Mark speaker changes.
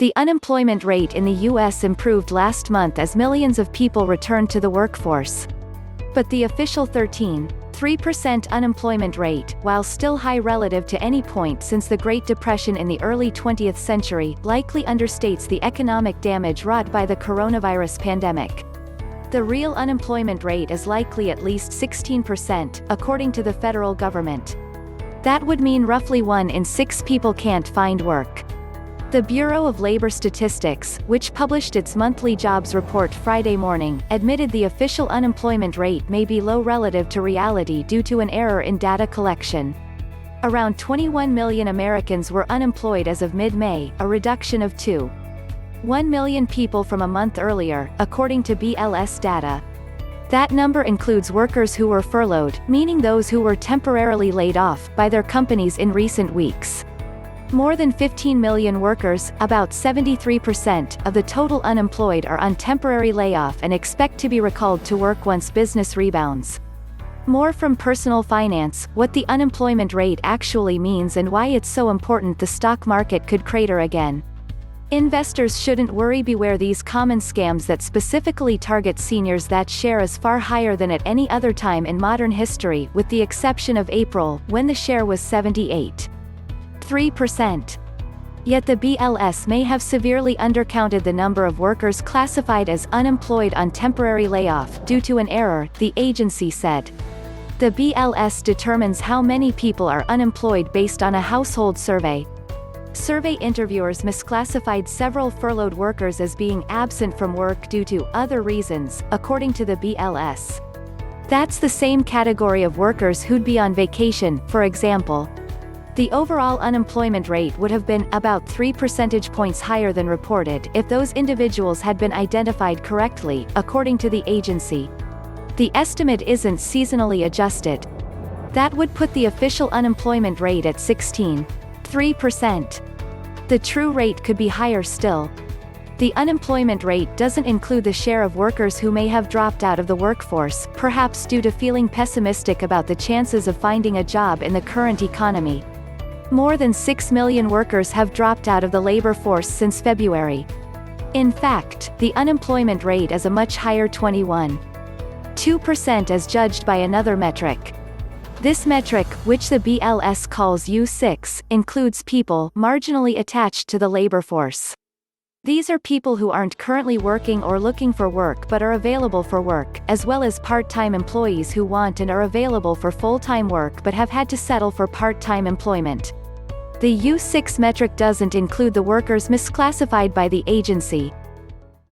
Speaker 1: The unemployment rate in the U.S. improved last month as millions of people returned to the workforce. But the official 13.3% unemployment rate, while still high relative to any point since the Great Depression in the early 20th century, likely understates the economic damage wrought by the coronavirus pandemic. The real unemployment rate is likely at least 16%, according to the federal government. That would mean roughly 1 in 6 people can't find work. The Bureau of Labor Statistics, which published its monthly jobs report Friday morning, admitted the official unemployment rate may be low relative to reality due to an error in data collection. Around 21 million Americans were unemployed as of mid-May, a reduction of 2.1 million people from a month earlier, according to BLS data. That number includes workers who were furloughed, meaning those who were temporarily laid off by their companies in recent weeks. More than 15 million workers, about 73% of the total unemployed, are on temporary layoff and expect to be recalled to work once business rebounds. More from Personal Finance: what the unemployment rate actually means and why it's so important the stock market could crater again. Investors shouldn't worry. Beware these common scams that specifically target seniors. That share is far higher than at any other time in modern history, with the exception of April, when the share was 78.3%. Yet the BLS may have severely undercounted the number of workers classified as unemployed on temporary layoff due to an error, the agency said. The BLS determines how many people are unemployed based on a household survey. Survey interviewers misclassified several furloughed workers as being absent from work due to other reasons, according to the BLS. That's the same category of workers who'd be on vacation, for example. The overall unemployment rate would have been about 3 percentage points higher than reported if those individuals had been identified correctly, according to the agency. The estimate isn't seasonally adjusted. That would put the official unemployment rate at 16.3%. The true rate could be higher still. The unemployment rate doesn't include the share of workers who may have dropped out of the workforce, perhaps due to feeling pessimistic about the chances of finding a job in the current economy. More than 6 million workers have dropped out of the labor force since February. In fact, the unemployment rate is a much higher 21.2% as judged by another metric. This metric, which the BLS calls U6, includes people marginally attached to the labor force. These are people who aren't currently working or looking for work but are available for work, as well as part-time employees who want and are available for full-time work but have had to settle for part-time employment. The U6 metric doesn't include the workers misclassified by the agency,